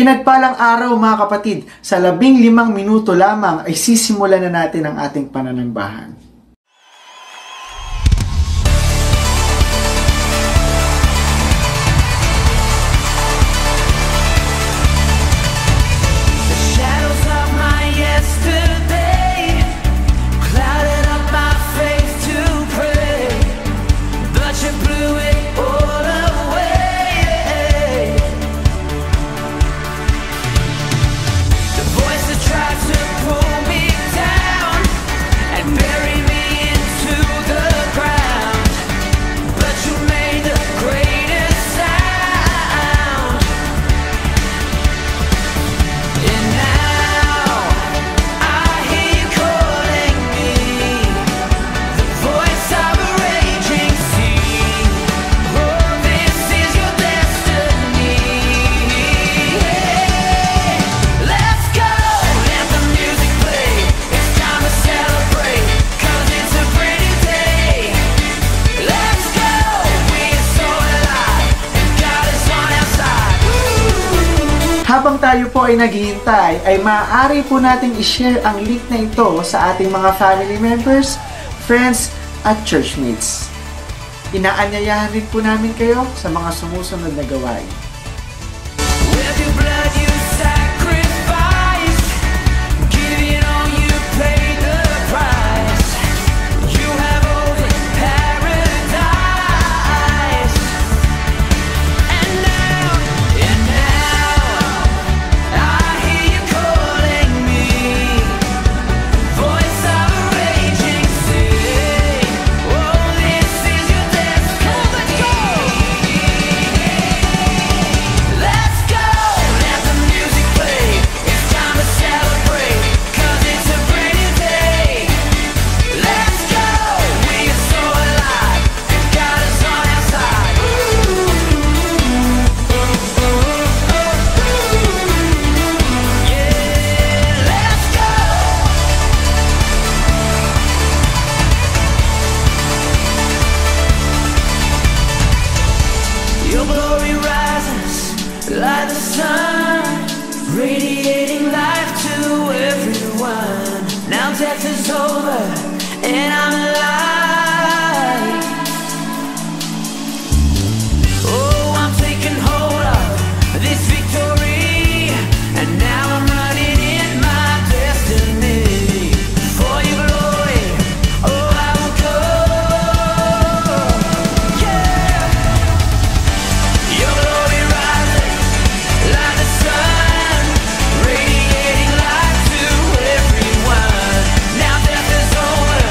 Pinagpalang araw mga kapatid, sa 15 minuto lamang ay sisimulan na natin ang ating pananambahan. Habang tayo po ay naghihintay, ay maaari po nating i-share ang link na ito sa ating mga family members, friends, at churchmates. Inaanyayahan rin po namin kayo sa mga sumusunod na gawain. Your glory rises like the sun, radiating life to everyone. Now death is over and I'm alive. Oh, I'm taking hold of this victory, and now I'm running in my destiny. For your glory, oh, I will go. Your glory rises like the sun, radiating light to everyone. Now death is over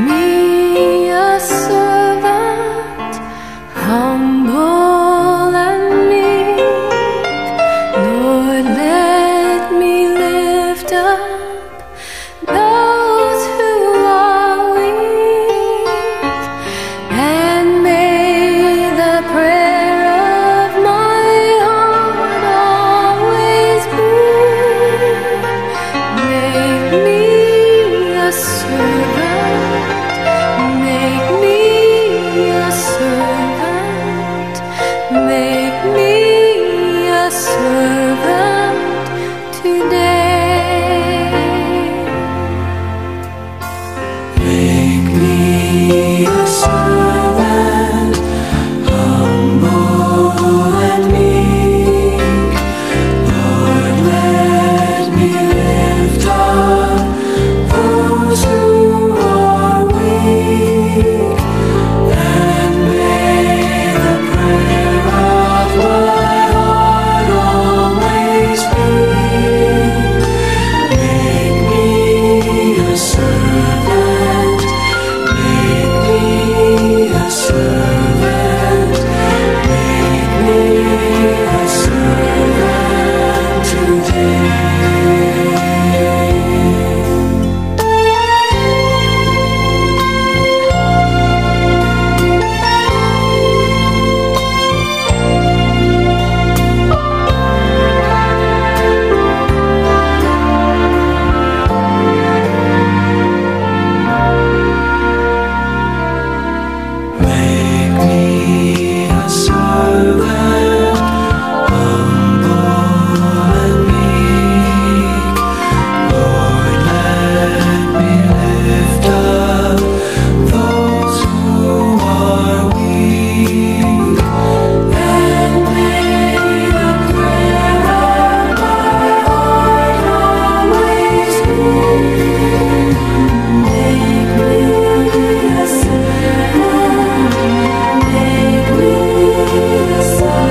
me a servant, humble and meek. Lord, let me lift up those who are weak, and may the prayer of my heart always be, make me a servant, make me a servant, make me a servant today. Make me a servant, humble and meek. Lord, let me lift up those who are weak, and may the prayer of my heart always be, make me a servant, make me a servant, make me a servant today. Make me a servant, humble and meek. Lord, let me lift up those who are weak, and may the prayer of my heart always be, make me a servant, make me a servant,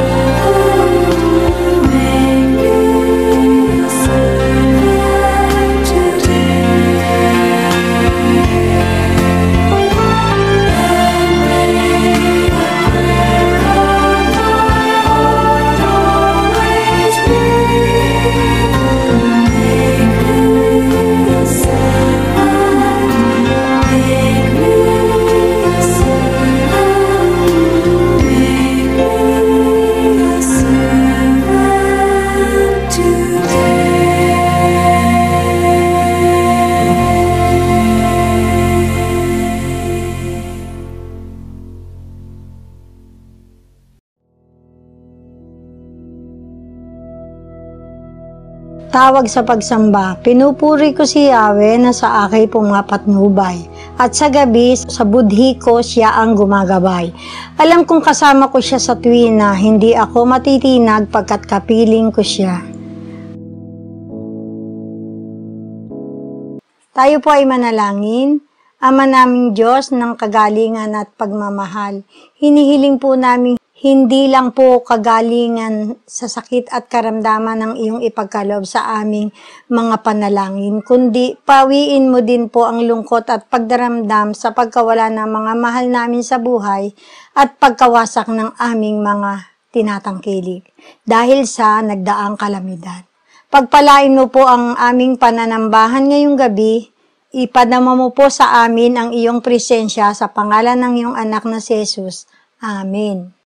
make me a servant today. And may the prayer of my heart always be, make me a servant, make me a servant, make me a servant today. Tawag sa pagsamba, pinupuri ko si Yahweh na sa akin pumapatnubay, at sa gabi sa budhi ko siya ang gumagabay. Alam kong kasama ko siya sa tuwina, hindi ako matitinag pagkat kapiling ko siya. Tayo po ay manalangin. Ama naming Diyos ng kagalingan at pagmamahal, hinihiling po namin hindi lang po kagalingan sa sakit at karamdaman ng iyong ipagkaloob sa aming mga panalangin, kundi pawiin mo din po ang lungkot at pagdaramdam sa pagkawala ng mga mahal namin sa buhay at pagkawasak ng aming mga tinatangkilik dahil sa nagdaang kalamidad. Pagpalain mo po ang aming pananambahan ngayong gabi. Ipadama mo po sa amin ang iyong presensya sa pangalan ng iyong anak na si Jesus. Amen.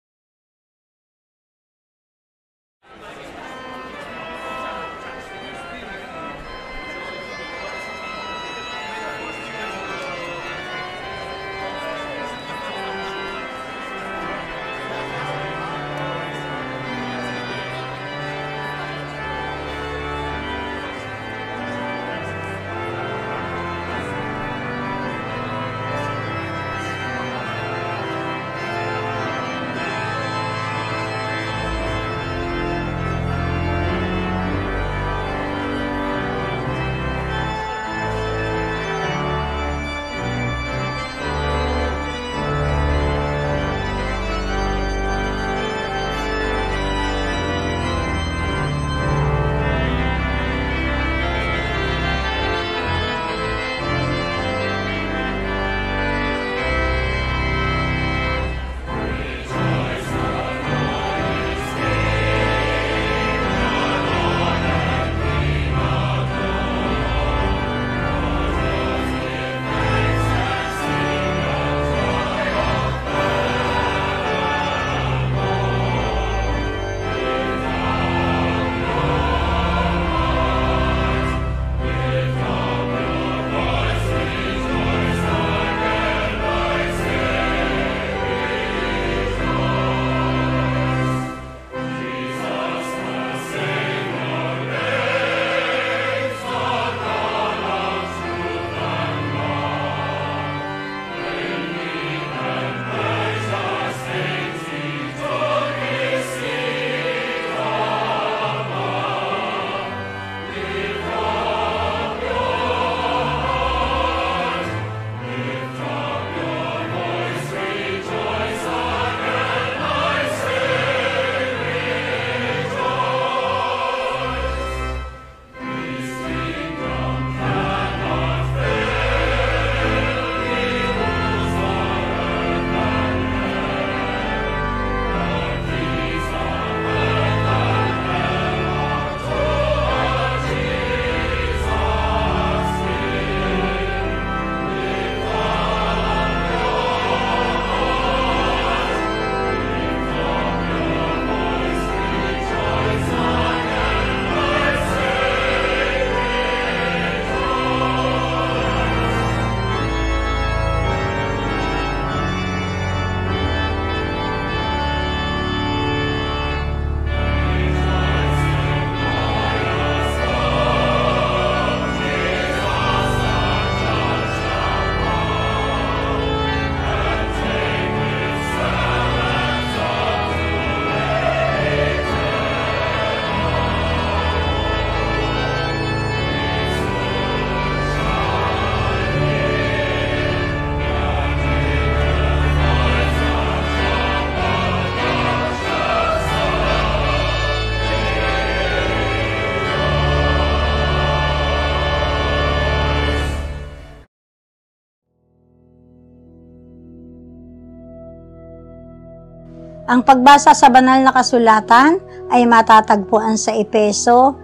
Ang pagbasa sa banal na kasulatan ay matatagpuan sa Epeso,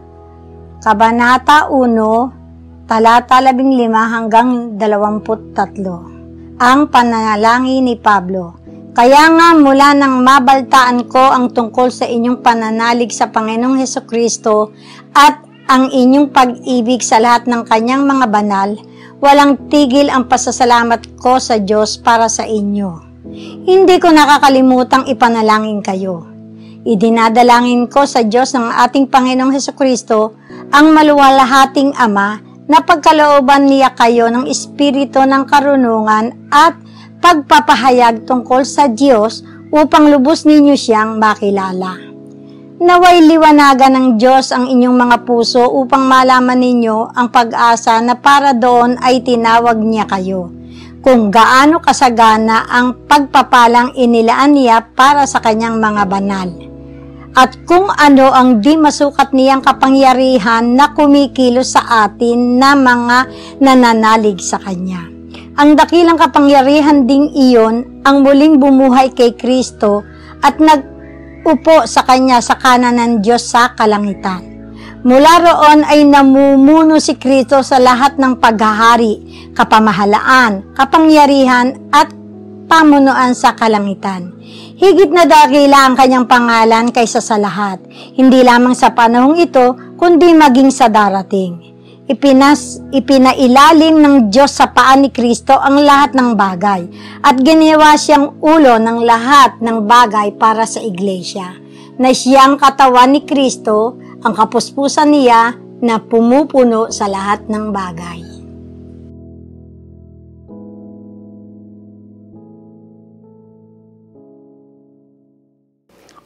Kabanata 1, talata 15 hanggang 23. Ang pananalangin ni Pablo. Kaya nga mula nang mabaltaan ko ang tungkol sa inyong pananalig sa Panginoong Hesukristo at ang inyong pag-ibig sa lahat ng kanyang mga banal, walang tigil ang pasasalamat ko sa Diyos para sa inyo. Hindi ko nakakalimutang ipanalangin kayo. Idinadalangin ko sa Diyos ng ating Panginoong Hesukristo, ang maluwalhating Ama, na pagkalooban niya kayo ng espiritu ng karunungan at pagpapahayag tungkol sa Diyos upang lubos ninyo siyang makilala. Naway liwanagan ng Diyos ang inyong mga puso upang malaman ninyo ang pag-asa na para doon ay tinawag niya kayo, kung gaano kasagana ang pagpapalang inilaan niya para sa kanyang mga banal, at kung ano ang di masukat niyang kapangyarihan na kumikilos sa atin na mga nananalig sa Kanya. Ang dakilang kapangyarihan ding iyon ang muling bumuhay kay Kristo at nag-upo sa Kanya sa kanan ng Diyos sa kalangitan. Mula roon ay namumuno si Kristo sa lahat ng paghahari, kapamahalaan, kapangyarihan at pamunuan sa kalangitan. Higit na dakila ang kanyang pangalan kaysa sa lahat, hindi lamang sa panahong ito, kundi maging sa darating. Ipinailalim ng Diyos sa paa ni Kristo ang lahat ng bagay, at ginawa siyang ulo ng lahat ng bagay para sa iglesia, na siyang katawan ni Kristo, ang kapuspusan niya na pumupuno sa lahat ng bagay.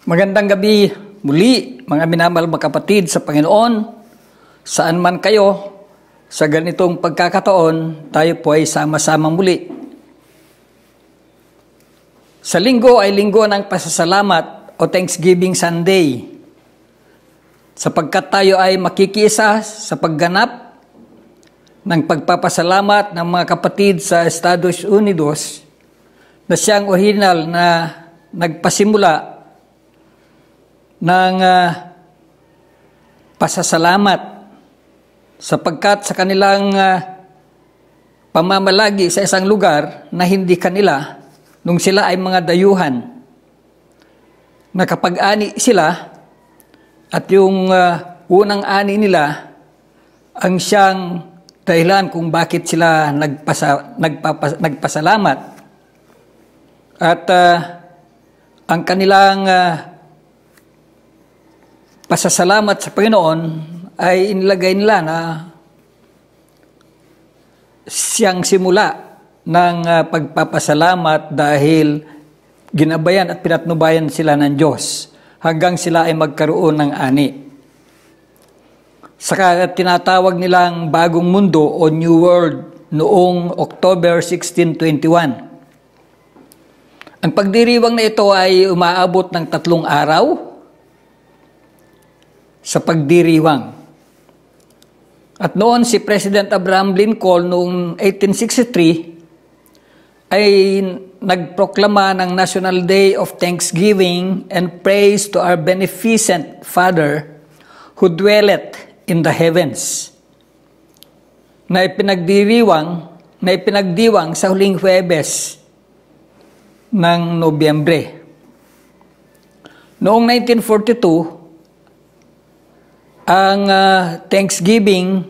Magandang gabi muli, mga minamahal mga kapatid sa Panginoon. Saan man kayo, sa ganitong pagkakataon, tayo po ay sama-sama muli. Sa linggo ay linggo ng pasasalamat o Thanksgiving Sunday, sapagkat tayo ay makikiisa sa pagganap ng pagpapasalamat ng mga kapatid sa Estados Unidos na siyang orihinal na nagpasimula ng pasasalamat, sapagkat sa kanilang pamamalagi sa isang lugar na hindi kanila, nung sila ay mga dayuhan, nakapag-ani sila at yung unang ani nila ang siyang dahilan kung bakit sila nagpasalamat. At ang kanilang pasasalamat sa Panginoon ay inilagay nila na siyang simula ng pagpapasalamat dahil ginabayan at pinatnubayan sila ng Diyos hanggang sila ay magkaroon ng ani. Saka tinatawag nilang bagong mundo o New World noong October 1621. Ang pagdiriwang na ito ay umaabot ng 3 araw sa pagdiriwang. At noon si President Abraham Lincoln noong 1863 ay nagproklama ng National Day of Thanksgiving and Praise to our beneficent Father who dwelleth in the heavens, na ipinagdiwang sa huling Huwebes ng Nobyembre. Noong 1942, ang Thanksgiving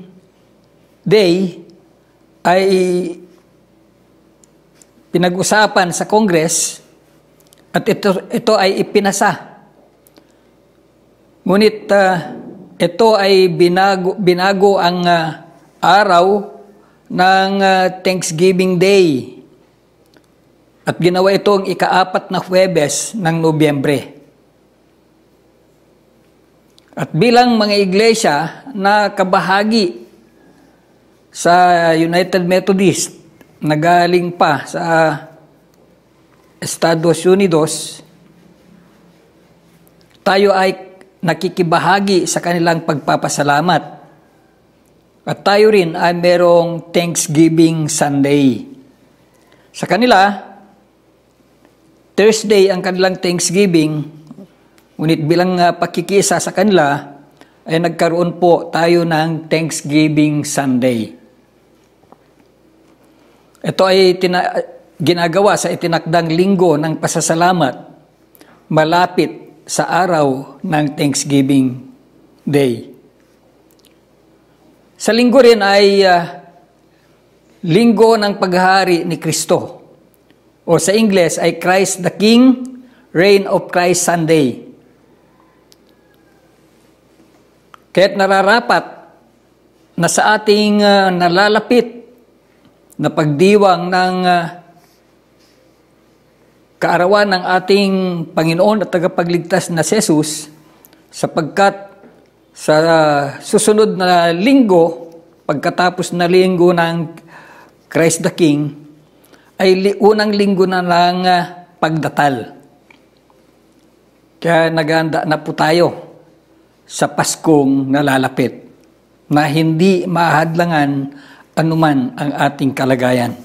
Day ay pinag-usapan sa Congress at ito ay ipinasa. Ngunit ito ay binago ang araw ng Thanksgiving Day at ginawa itong ika-4 na Huwebes ng Nobyembre. At bilang mga iglesia na kabahagi sa United Methodist na galing pa sa Estados Unidos, tayo ay nakikibahagi sa kanilang pagpapasalamat. At tayo rin ay merong Thanksgiving Sunday. Sa kanila, Thursday ang kanilang Thanksgiving, ngunit bilang pakikiisa sa kanila, ay nagkaroon po tayo ng Thanksgiving Sunday. Ito ay ginagawa sa itinakdang linggo ng pasasalamat, malapit sa araw ng Thanksgiving Day. Sa linggo rin ay linggo ng paghahari ni Kristo. O sa Ingles ay Christ the King, Reign of Christ Sunday. Kaya't nararapat na sa ating nalalapit na pagdiwang ng kaarawan ng ating Panginoon at tagapagligtas na Jesus, sapagkat sa susunod na linggo, pagkatapos na linggo ng Christ the King, ay unang linggo na ng pagdatal. Kaya naghahanda na po tayo sa Paskong nalalapit na hindi mahadlangan anuman ang ating kalagayan.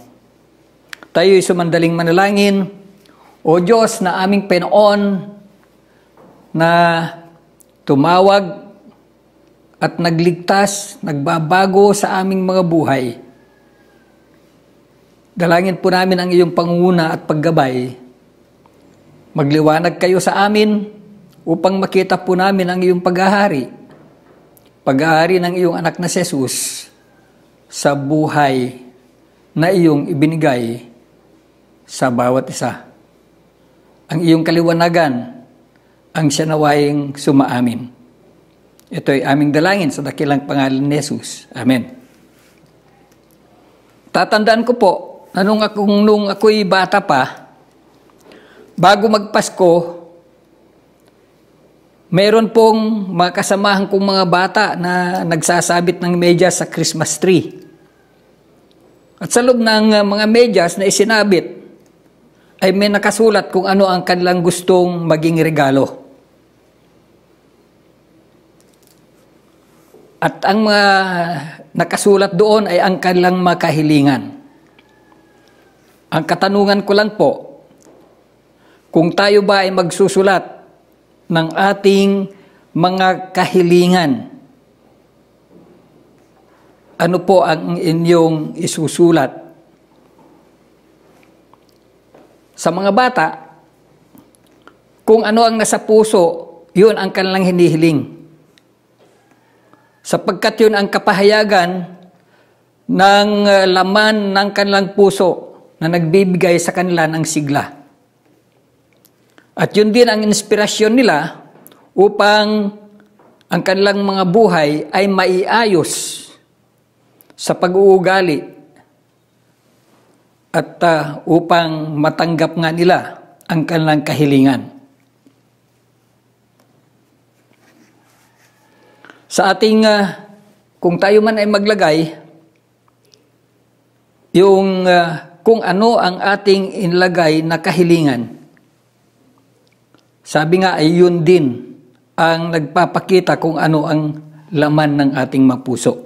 Tayo'y sumandaling manalangin. O Diyos na aming Panginoon na tumawag at nagligtas, nagbabago sa aming mga buhay, dalangin po namin ang iyong pangunguna at paggabay. Magliwanag kayo sa amin upang makita po namin ang iyong paghahari. Paghahari ng iyong anak na Jesus sa buhay na iyong ibinigay sa bawat isa. Ang iyong kaliwanagan ang siya nawayang sumaamin. Ito ay aming dalangin sa dakilang pangalan ni Jesus. Amen. Tatandaan ko po, nung ako'y bata pa, bago magpasko, meron pong mga kasamahan kong mga bata na nagsasabit ng medyas sa Christmas tree. At sa loob ng mga medyas na isinabit, ay may nakasulat kung ano ang kanilang gustong maging regalo. At ang mga nakasulat doon ay ang kanilang makahilingan. Ang katanungan ko lang po, kung tayo ba ay magsusulat ng ating mga kahilingan, ano po ang inyong isusulat? Sa mga bata, kung ano ang nasa puso, yun ang kanilang hinihiling. Sapagkat yun ang kapahayagan ng laman ng kanilang puso na nagbibigay sa kanila ng sigla. At yun din ang inspirasyon nila upang ang kanilang mga buhay ay maiayos sa pag-uugali at upang matanggap nga nila ang kanilang kahilingan. Sa ating, kung tayo man ay maglagay, yung kung ano ang ating inlagay na kahilingan, sabi nga ay yun din ang nagpapakita kung ano ang laman ng ating mapuso.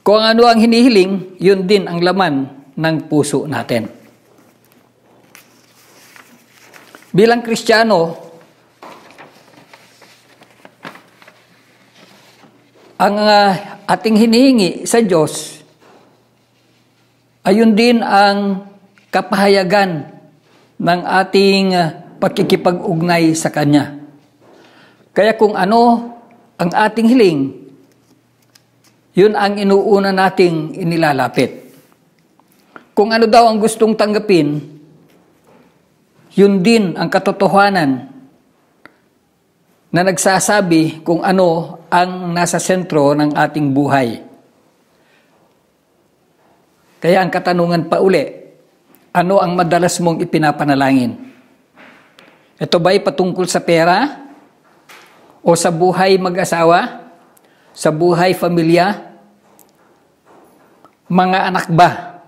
Kung ano ang hinihiling, yun din ang laman ng puso natin. Bilang Kristiyano, ang ating hinihingi sa Diyos, ayun din ang kapahayagan ng ating pakikipag-ugnay sa Kanya. Kaya kung ano ang ating hiling, yun ang inuuna nating inilalapit. Kung ano daw ang gustong tanggapin, yun din ang katotohanan na nagsasabi kung ano ang nasa sentro ng ating buhay. Kaya ang katanungan pa uli, ano ang madalas mong ipinapanalangin? Ito ba'y patungkol sa pera? O sa buhay mag-asawa? Sa buhay pamilya? Mga anak ba?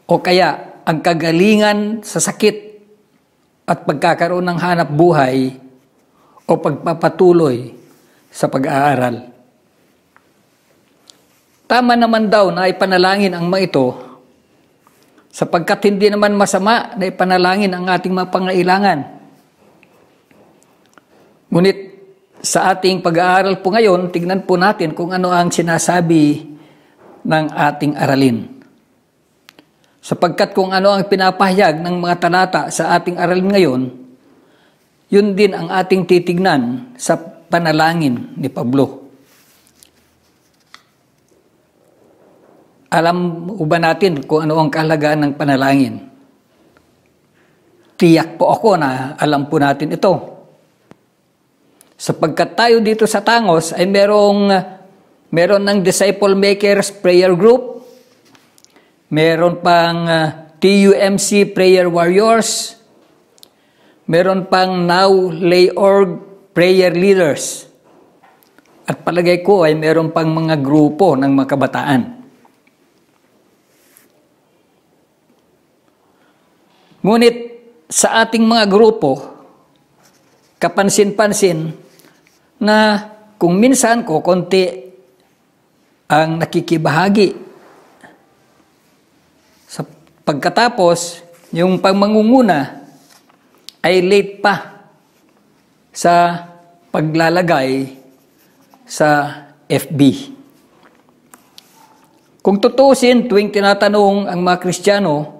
O kaya ang kagalingan sa sakit at pagkakaroon ng hanap buhay o pagpapatuloy sa pag-aaral? Tama naman daw na ipanalangin ang mga ito sapagkat hindi naman masama na ipanalangin ang ating mga pangailangan. Ngunit sa ating pag-aaral po ngayon, tignan po natin kung ano ang sinasabi ng ating aralin. Sapagkat kung ano ang pinapahayag ng mga talata sa ating aralin ngayon, yun din ang ating titignan sa panalangin ni Pablo. Alam mo ba natin kung ano ang kahalagaan ng panalangin? Tiyak po ako na alam po natin ito. Sapagkat tayo dito sa Tangos ay meron ng Disciple Makers Prayer Group, meron pang TUMC Prayer Warriors, meron pang Now Lay Org Prayer Leaders. At palagay ko ay meron pang mga grupo ng mga kabataan. Ngunit sa ating mga grupo, kapansin-pansin na kung minsan ko konti ang nakikibahagi. Sa pagkatapos, yung pangmangunguna ay late pa sa paglalagay sa FB. Kung tutusin, tuwing tinatanong ang mga Kristiyano,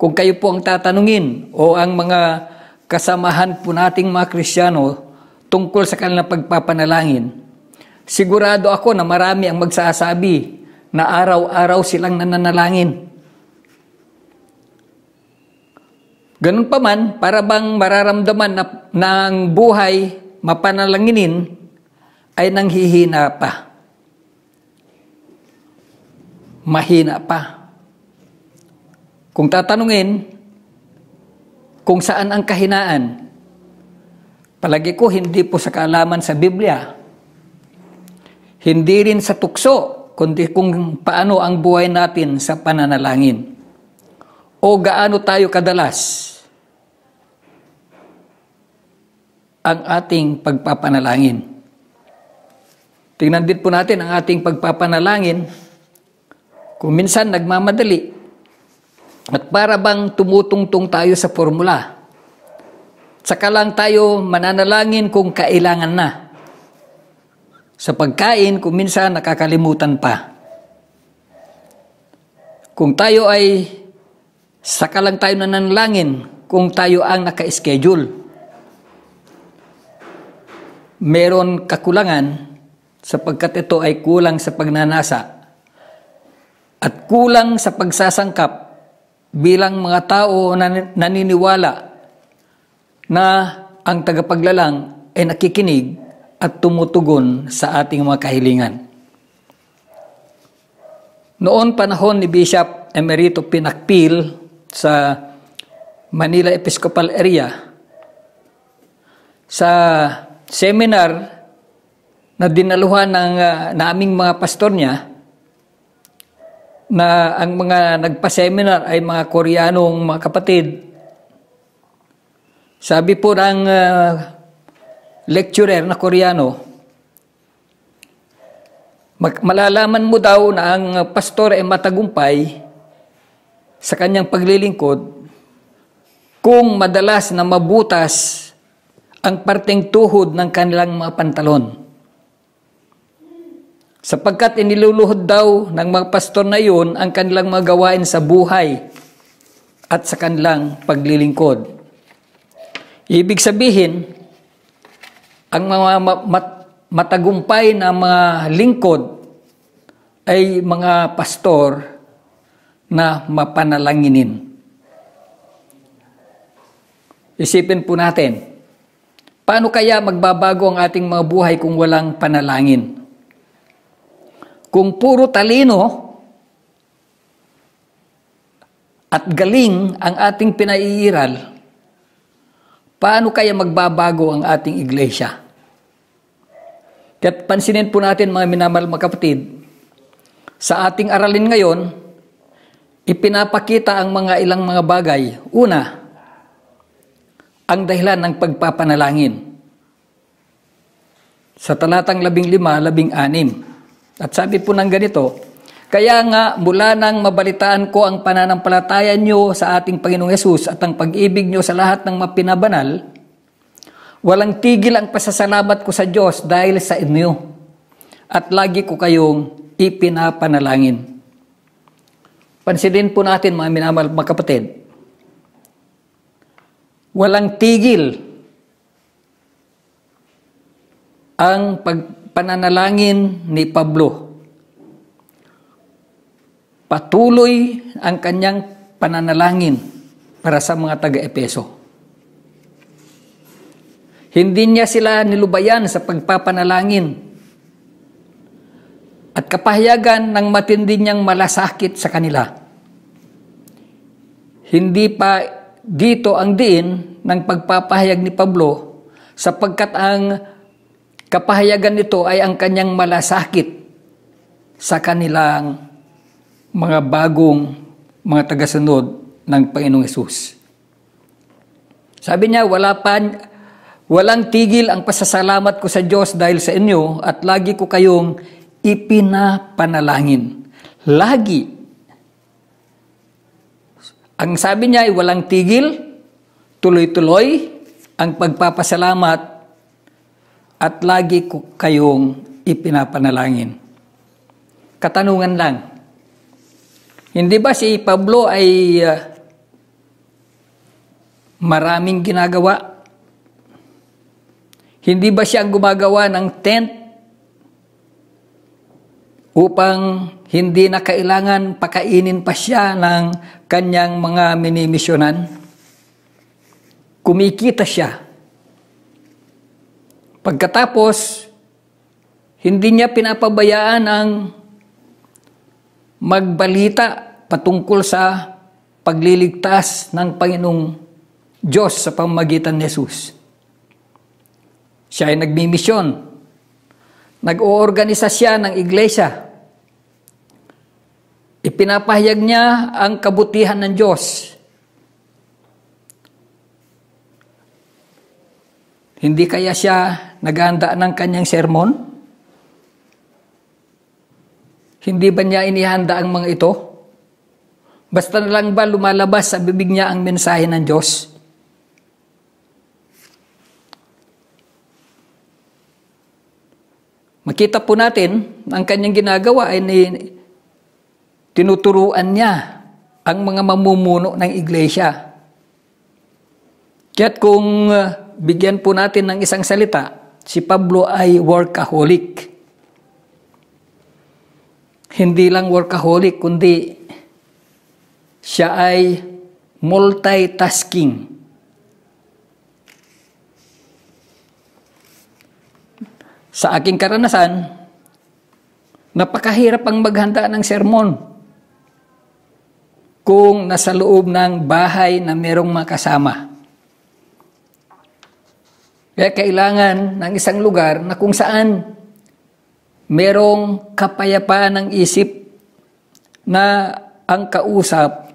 kung kayo po ang tatanungin o ang mga kasamahan po nating mga Kristiyano tungkol sa kanilang pagpapanalangin, sigurado ako na marami ang magsasabi na araw-araw silang nananalangin. Ganun pa man, para bang mararamdaman na ang buhay mapanalanginin ay nanghihina pa. Mahina pa. Kung tatanungin kung saan ang kahinaan, palagi ko hindi po sa kaalaman sa Biblia. Hindi rin sa tukso, kundi kung paano ang buhay natin sa pananalangin. O gaano tayo kadalas ang ating pagpapanalangin. Tingnan din po natin ang ating pagpapanalangin. Kung minsan nagmamadali, at para bang tumutungtong tayo sa formula. Saka lang tayo mananalangin kung kailangan na. Sa pagkain, kung minsan nakakalimutan pa. Kung tayo ay saka lang tayo nananalangin kung tayo ang naka-schedule. Meron kakulangan sapagkat ito ay kulang sa pagnanasa at kulang sa pagsasangkap bilang mga tao na naniniwala na ang tagapaglalang ay nakikinig at tumutugon sa ating mga kahilingan. Noon panahon ni Bishop Emerito Pinakpil sa Manila Episcopal Area, sa seminar na dinaluhan ng naming mga pastor niya, na ang mga nagpa-seminar ay mga Koreanong mga kapatid. Sabi po ng lecturer na Koreano, malalaman mo daw na ang pastor ay matagumpay sa kanyang paglilingkod kung madalas na mabutas ang parteng tuhod ng kanilang mga pantalon. Sapagkat iniluluhod daw ng mga pastor na iyon ang kanilang mga gawain sa buhay at sa kanilang paglilingkod. Ibig sabihin, ang mga matagumpay na mga lingkod ay mga pastor na mapanalanginin. Isipin po natin, paano kaya magbabago ang ating mga buhay kung walang panalangin? Kung puro talino at galing ang ating pinaiiral, paano kaya magbabago ang ating iglesia? Kaya't pansinin po natin mga minamahal mga kapatid, sa ating aralin ngayon, ipinapakita ang mga ilang mga bagay. Una, ang dahilan ng pagpapanalangin. Sa talatang 15, 16, at sabi po ng ganito, Kaya nga, mula nang mabalitaan ko ang pananampalataya nyo sa ating Panginoong Yesus at ang pag-ibig nyo sa lahat ng mapinabanal, walang tigil ang pasasalamat ko sa Diyos dahil sa inyo. At lagi ko kayong ipinapanalangin. Pansinin po natin mga minamahal mga kapatid, walang tigil ang pananalangin ni Pablo. Patuloy ang kanyang pananalangin para sa mga taga-Epeso. Hindi niya sila nilubayan sa pagpapanalangin at kapahayagan ng matindi niyang malasakit sa kanila. Hindi pa dito ang diin ng pagpapahayag ni Pablo sapagkat ang kapahayagan nito ay ang kanyang malasakit sa kanilang mga bagong mga tagasunod ng Panginoong Hesus. Sabi niya, walang tigil ang pasasalamat ko sa Diyos dahil sa inyo at lagi ko kayong ipinapanalangin. Lagi. Ang sabi niya ay walang tigil, tuloy-tuloy ang pagpapasalamat at lagi ko kayong ipinapanalangin. Katanungan lang, hindi ba si Pablo ay maraming ginagawa? Hindi ba siya ang gumagawa ng tent upang hindi na kailangan pakainin pa siya ng kanyang mga minimisyonan? Kumikita siya. Pagkatapos, hindi niya pinapabayaan ang magbalita patungkol sa pagliligtas ng Panginoong Diyos sa pamamagitan ni Jesus. Siya ay nagmimisyon. Nag-oorganisa siya ng iglesia. Ipinapahayag niya ang kabutihan ng Diyos. Hindi kaya siya naghahanda ng kanyang sermon? Hindi ba niya inihanda ang mga ito? Basta na lang ba lumalabas sa bibig niya ang mensahe ng Diyos? Makita po natin, ang kanyang ginagawa ay tinuturuan niya ang mga mamumuno ng iglesia. Kaya't kung bigyan po natin ng isang salita, si Pablo ay workaholic. Hindi lang workaholic, kundi siya ay multitasking. Sa aking karanasan, napakahirap ang maghanda ng sermon kung nasa loob ng bahay na merong makasama. Kaya kailangan ng isang lugar na kung saan merong kapayapaan ng isip na ang kausap,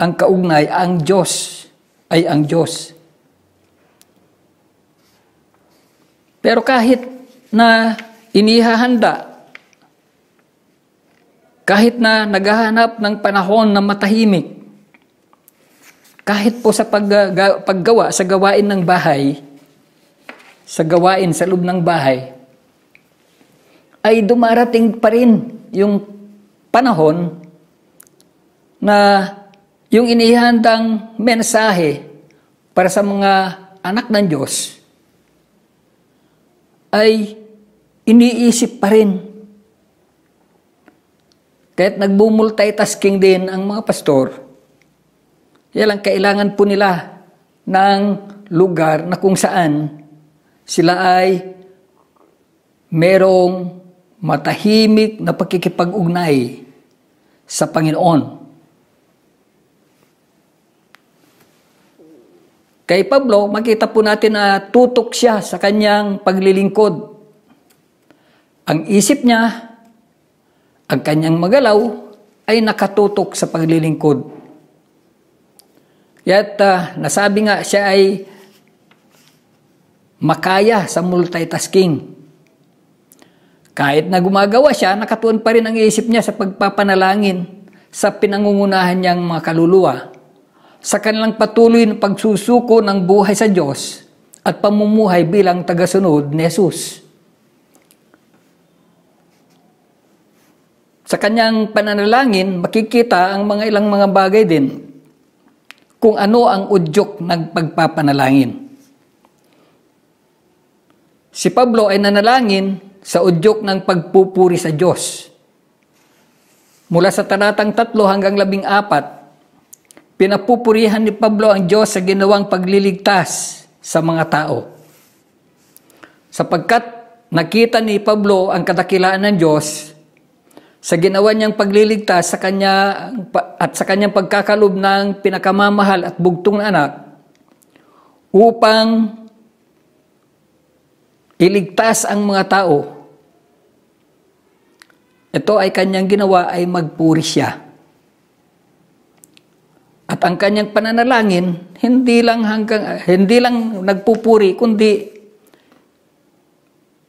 ang kaugnay, ang Diyos ay ang Diyos. Pero kahit na inihahanda, kahit na naghahanap ng panahon na matahimik, kahit po sa paggawa sa gawain ng bahay, sa gawain sa loob ng bahay, ay dumarating pa rin yung panahon na yung inihandang mensahe para sa mga anak ng Diyos ay iniisip pa rin. Kahit nagbumultitasking din ang mga pastor, yan lang kailangan po nila ng lugar na kung saan sila ay merong matahimik na pakikipag-ugnay sa Panginoon. Kay Pablo, makita po natin na tutok siya sa kanyang paglilingkod. Ang isip niya, ang kanyang magalaw, ay nakatutok sa paglilingkod. At nasabi nga siya ay makaya sa multitasking. Kahit na gumagawa siya, nakatuon pa rin ang isip niya sa pagpapanalangin sa pinangungunahan niyang mga kaluluwa, sa kanilang patuloy na pagsusuko ng buhay sa Diyos at pamumuhay bilang tagasunod ni Jesus. Sa kanyang pananalangin, makikita ang mga ilang mga bagay din kung ano ang udyok ng pagpapanalangin. Si Pablo ay nanalangin sa udyok ng pagpupuri sa Diyos. Mula sa talatang 3 hanggang 14, pinapupurihan ni Pablo ang Diyos sa ginawang pagliligtas sa mga tao. Sapagkat nakita ni Pablo ang kadakilaan ng Diyos sa ginawa niyang pagliligtas sa kanya at sa kanyang pagkakalob ng pinakamamahal at bugtong na anak upang iligtas ang mga tao. Ito ay kanyang ginawa ay magpuri siya. At ang kanyang pananalangin, hindi lang nagpupuri, kundi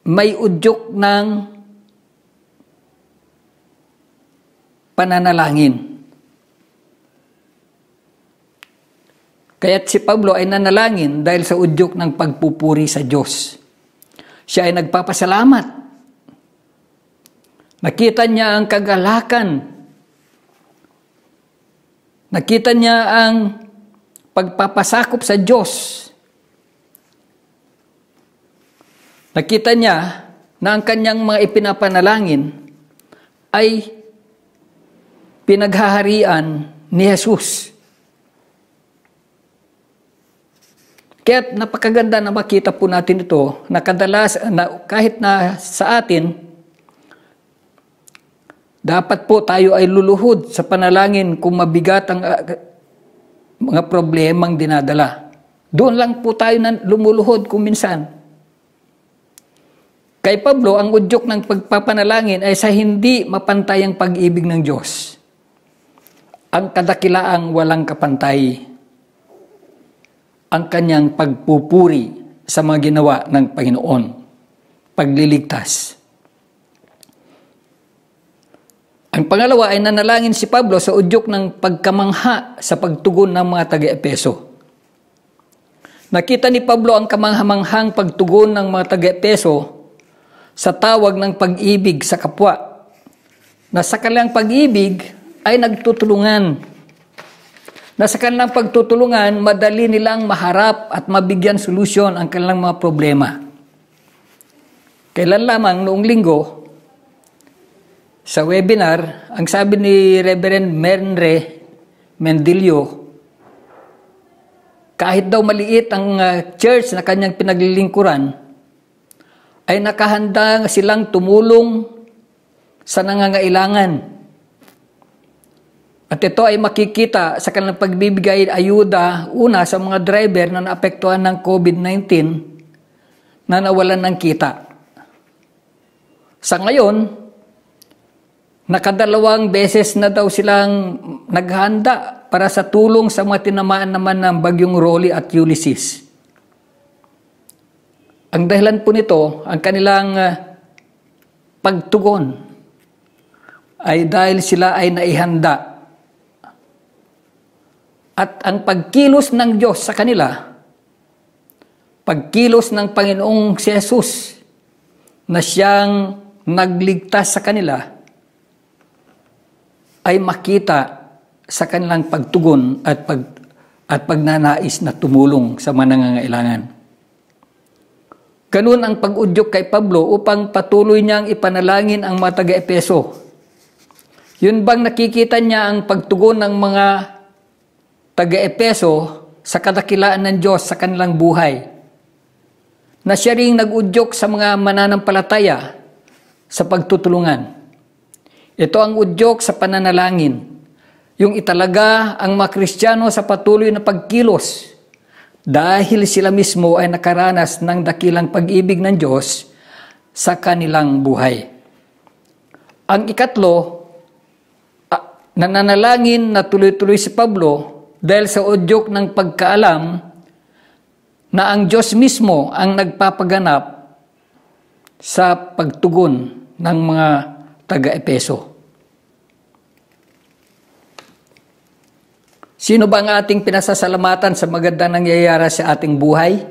may udyok ng pananalangin. Kaya't si Pablo ay nanalangin dahil sa udyok ng pagpupuri sa Diyos. Siya ay nagpapasalamat. Nakita niya ang kagalakan. Nakita niya ang pagpapasakop sa Diyos. Nakita niya na ang kanyang mga ipinapanalangin ay pinaghaharian ni Jesus. Kaya napakaganda na makita po natin ito na kahit na sa atin, dapat po tayo ay luluhod sa panalangin kung mabigat ang mga problemang dinadala. Doon lang po tayo lumuluhod kung minsan. Kay Pablo, ang udyok ng pagpapanalangin ay sa hindi mapantayang pag-ibig ng Diyos. Ang kadakilaang walang kapantay. Ang kanyang pagpupuri sa mga ginawa ng Panginoon. Pagliligtas. Ang pangalawa ay nanalangin si Pablo sa udyok ng pagkamangha sa pagtugon ng mga taga-Epeso. Nakita ni Pablo ang kamanghamanghang pagtugon ng mga taga-Epeso sa tawag ng pag-ibig sa kapwa, na sa kanilang pag-ibig ay nagtutulungan, na sa kanilang pagtutulungan madali nilang maharap at mabigyan solusyon ang kanilang mga problema. Kailan lamang noong linggo, sa webinar, ang sabi ni Reverend Menre Mendilio, kahit daw maliit ang church na kanyang pinaglilingkuran, ay nakahanda silang tumulong sa nangangailangan. At ito ay makikita sa kanilang pagbibigay ayuda, una sa mga driver na naapektuhan ng COVID-19 na nawalan ng kita. Sa ngayon, nakadalawang beses na daw silang naghanda para sa tulong sa mga tinamaan naman ng bagyong Rolly at Ulysses. Ang dahilan po nito, ang kanilang pagtugon ay dahil sila ay naihanda. At ang pagkilos ng Diyos sa kanila, pagkilos ng Panginoong si Jesus na siyang nagligtas sa kanila, ay makita sa kanilang pagtugon at pagnanais na tumulong sa mga nangangailangan. Ganun ang pag-udyok kay Pablo upang patuloy niyang ipanalangin ang mga taga-Epeso. Yun bang nakikita niya ang pagtugon ng mga taga-Epeso sa kadakilaan ng Diyos sa kanilang buhay, na siya ring nag-udyok sa mga mananampalataya sa pagtutulungan. Ito ang udyok sa pananalangin, yung italaga ang mga Kristiyano sa patuloy na pagkilos dahil sila mismo ay nakaranas ng dakilang pag-ibig ng Diyos sa kanilang buhay. Ang ikatlo, nananalangin na tuloy-tuloy si Pablo dahil sa udyok ng pagkaalam na ang Diyos mismo ang nagpapaganap sa pagtugon ng mga taga-Epeso. Sino ba ang ating pinasasalamatan sa magandang nangyayari sa ating buhay?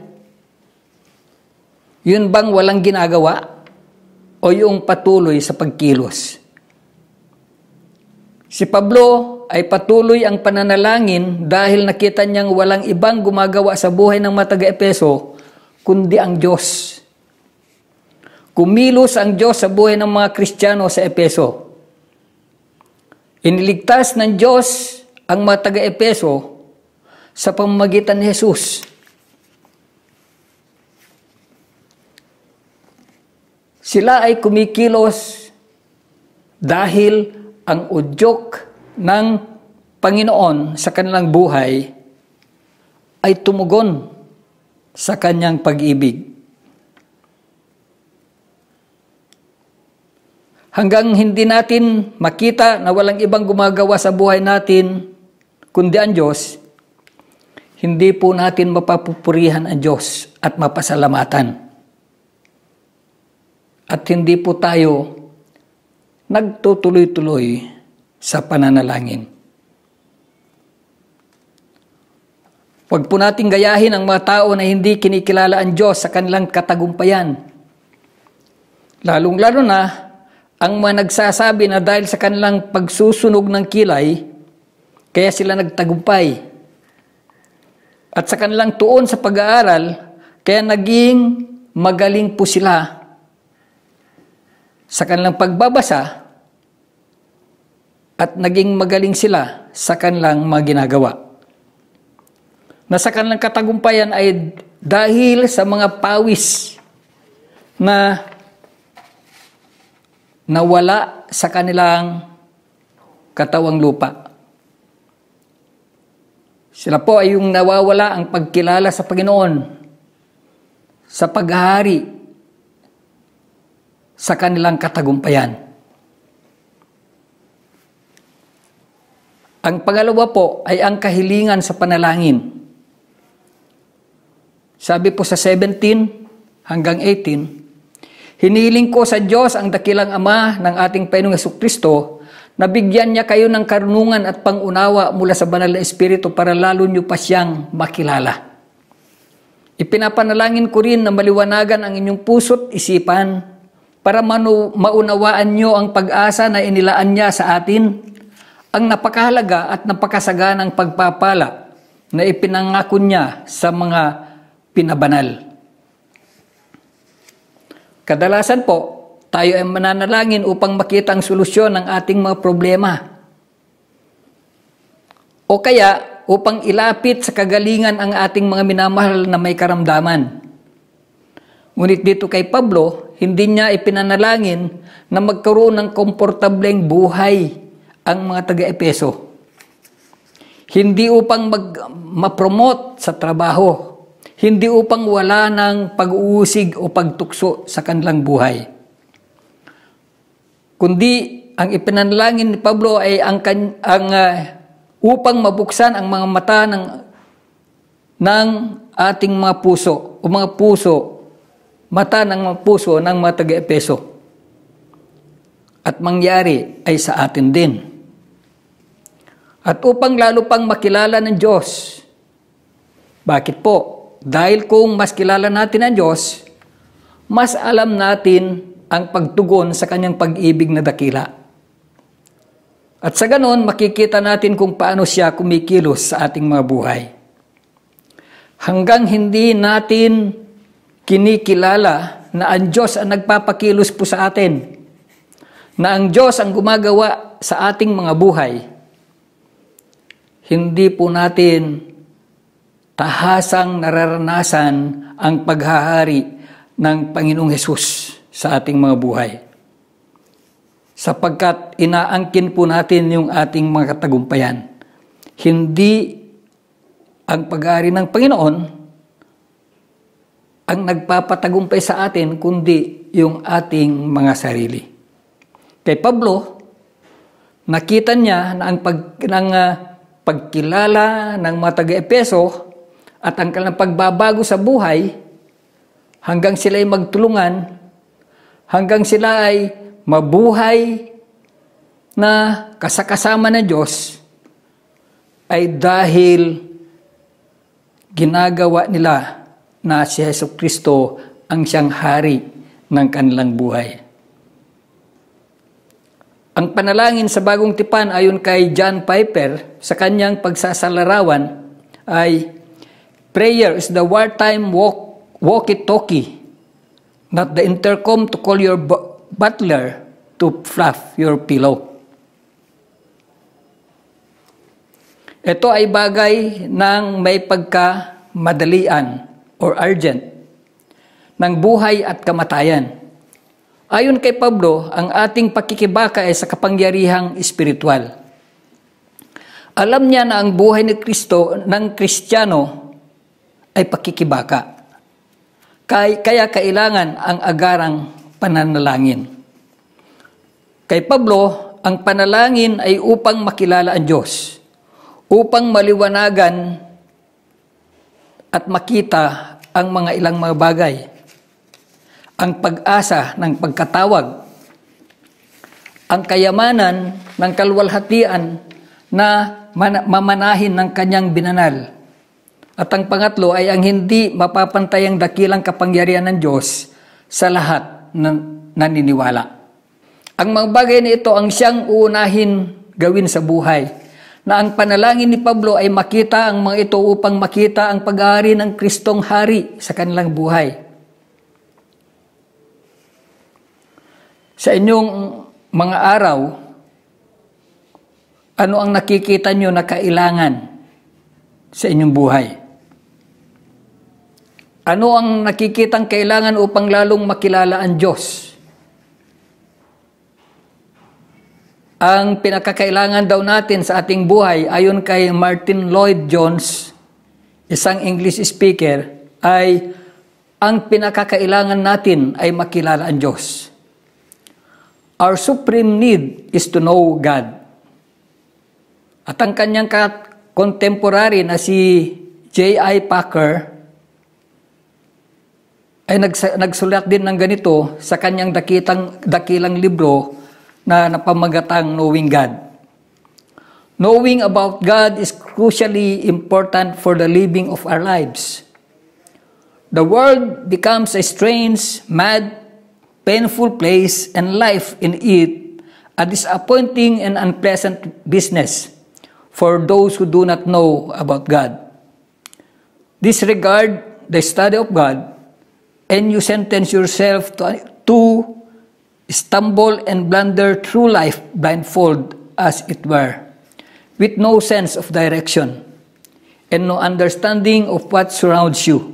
Yun bang walang ginagawa o yung patuloy sa pagkilos? Si Pablo ay patuloy ang pananalangin dahil nakita niyang walang ibang gumagawa sa buhay ng mga taga-Epeso kundi ang Diyos. Kumilos ang Diyos sa buhay ng mga Kristiyano sa Epeso. Iniligtas ng Diyos ang mga taga-Epeso sa pamamagitan ni Jesus. Sila ay kumikilos dahil ang udyok ng Panginoon sa kanilang buhay ay tumugon sa kanyang pag-ibig. Hanggang hindi natin makita na walang ibang gumagawa sa buhay natin kundi ang Diyos, hindi po natin mapapupurihan ang Diyos at mapasalamatan. At hindi po tayo nagtutuloy-tuloy sa pananalangin. Huwag po nating gayahin ang mga tao na hindi kinikilala ang Diyos sa kanilang katagumpayan. Lalong-lalo na ang mga nagsasabi na dahil sa kanilang pagsusunog ng kilay, kaya sila nagtagumpay. At sa kanilang tuon sa pag-aaral, kaya naging magaling po sila sa kanilang pagbabasa at naging magaling sila sa kanilang mga ginagawa. Na sa kanilang katagumpayan ay dahil sa mga pawis na nawala sa kanilang katawang lupa. Sila po ay yung nawawala ang pagkilala sa Panginoon, sa paghahari, sa kanilang katagumpayan. Ang pangalawa po ay ang kahilingan sa panalangin. Sabi po sa 17 hanggang 18, hiniling ko sa Diyos ang dakilang Ama ng ating Panginoong Jesucristo na bigyan niya kayo ng karunungan at pangunawa mula sa banal na Espiritu para lalo niyo pa siyang makilala. Ipinapanalangin ko rin na maliwanagan ang inyong puso't isipan para maunawaan niyo ang pag-asa na inilaan niya sa atin, ang napakahalaga at napakasaganang pagpapala na ipinangako niya sa mga pinabanal. Kadalasan po, tayo ay mananalangin upang makita ang solusyon ng ating mga problema. O kaya, upang ilapit sa kagalingan ang ating mga minamahal na may karamdaman. Ngunit dito kay Pablo, hindi niya ipinanalangin na magkaroon ng komportableng buhay ang mga taga-Epeso. Hindi upang ma-promote sa trabaho, hindi upang wala ng pag-uusig o pagtukso sa kanilang buhay. Kundi ang ipinanalangin ni Pablo ay upang mabuksan ang mga mata ng ating mga puso o mga mata ng mga puso ng mga taga-Epeso. At mangyari ay sa atin din. At upang lalo pang makilala ng Diyos. Bakit po? Dahil kung mas kilala natin ang Diyos, mas alam natin ang pagtugon sa kanyang pag-ibig na dakila. At sa ganon, makikita natin kung paano siya kumikilos sa ating mga buhay. Hanggang hindi natin kinikilala na ang Diyos ang nagpapakilos po sa atin, na ang Diyos ang gumagawa sa ating mga buhay, hindi po natin tahasang nararanasan ang paghahari ng Panginoong Hesus sa ating mga buhay. Sapagkat inaangkin po natin yung ating mga katagumpayan. Hindi ang paghahari ng Panginoon ang nagpapatagumpay sa atin, kundi yung ating mga sarili. Kay Pablo, nakita niya na ang pagkilala ng mga taga-Epeso at ang kanilang pagbabago sa buhay, hanggang sila ay magtulungan, hanggang sila ay mabuhay na kasakasama ng Diyos ay dahil ginagawa nila na si Jesucristo ang siyang hari ng kanilang buhay. Ang panalangin sa Bagong Tipan ayon kay John Piper sa kanyang pagsasalarawan ay, prayer is the wartime walkie-talkie, not the intercom to call your butler to fluff your pillow. Ito ay bagay ng may pagkamadalian or urgent ng buhay at kamatayan. Ayon kay Pablo, ang ating pakikibaka ay sa kapangyarihang espiritual. Alam niya na ang buhay ni Kristo, ng Kristiyano, ay pakikibaka. Kaya kailangan ang agarang pananalangin. Kay Pablo, ang panalangin ay upang makilala ang Diyos, upang maliwanagan at makita ang mga ilang mga bagay, ang pag-asa ng pagkatawag, ang kayamanan ng kalwalhatian na mamanahin ng kanyang binanal. At ang pangatlo ay ang hindi mapapantayang dakilang kapangyarihan ng Diyos sa lahat ng naniniwala. Ang mga bagay na ito ang siyang uunahin gawin sa buhay, na ang panalangin ni Pablo ay makita ang mga ito upang makita ang pag-aari ng Kristong Hari sa kanilang buhay. Sa inyong mga araw, ano ang nakikita nyo na kailangan sa inyong buhay? Ano ang nakikitang kailangan upang lalong makilala ang Diyos? Ang pinakakailangan daw natin sa ating buhay, ayon kay Martin Lloyd-Jones, isang English speaker, ay ang pinakakailangan natin ay makilala ang Diyos. Our supreme need is to know God. At ang kanyang contemporary na si J.I. Packer ay nagsulat din ng ganito sa kanyang dakilang libro na napamagatang Knowing God. Knowing about God is crucially important for the living of our lives. The world becomes a strange, mad, painful place, and life in it a disappointing and unpleasant business for those who do not know about God. Disregard the study of God, and you sentence yourself to stumble and blunder through life blindfold, as it were, with no sense of direction and no understanding of what surrounds you.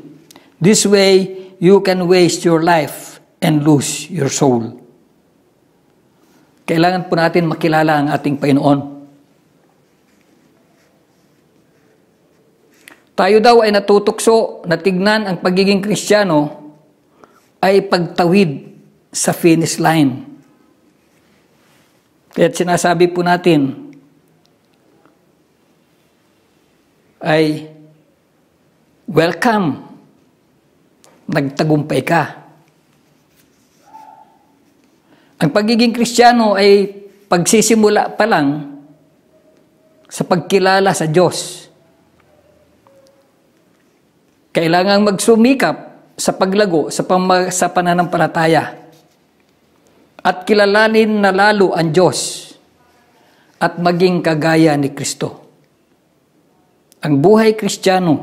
This way, you can waste your life and lose your soul. Kailangan po natin makilala ang ating Panginoon. Tayo daw ay natutukso na tignan ang pagiging Kristiyano ay pagtawid sa finish line. Kaya't sinasabi po natin ay welcome, nagtagumpay ka. Ang pagiging Kristiyano ay pagsisimula pa lang sa pagkilala sa Diyos. Kailangang magsumikap sa paglago sa pananampalataya at kilalanin na lalo ang Diyos at maging kagaya ni Kristo. Ang buhay Kristiyano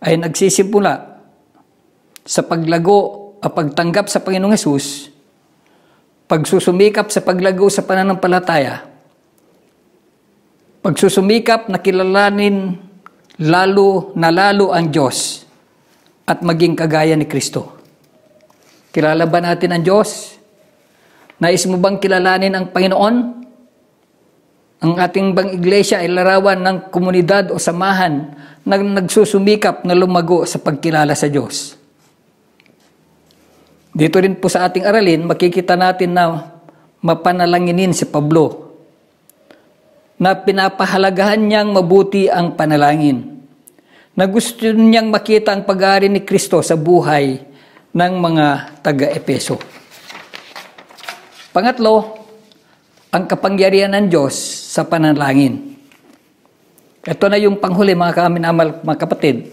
ay nagsisimula sa paglago o pagtanggap sa Panginoong Hesus, pagsusumikap sa paglago sa pananampalataya, pagsusumikap na kilalanin lalo ang Diyos at maging kagaya ni Kristo. Kilala ba natin ang Diyos? Nais mo bang kilalanin ang Panginoon? Ang ating bang iglesia ay larawan ng komunidad o samahan na nagsusumikap na lumago sa pagkilala sa Diyos. Dito rin po sa ating aralin, makikita natin na mapanalanginin si Pablo na pinapahalagahan niyang mabuti ang panalangin, na gusto niyang makita ang pag-aari ni Kristo sa buhay ng mga taga-Epeso. Pangatlo, ang kapangyarihan ng Diyos sa panalangin. Ito na yung panghuli mga kaamin-amal, mga kapatid.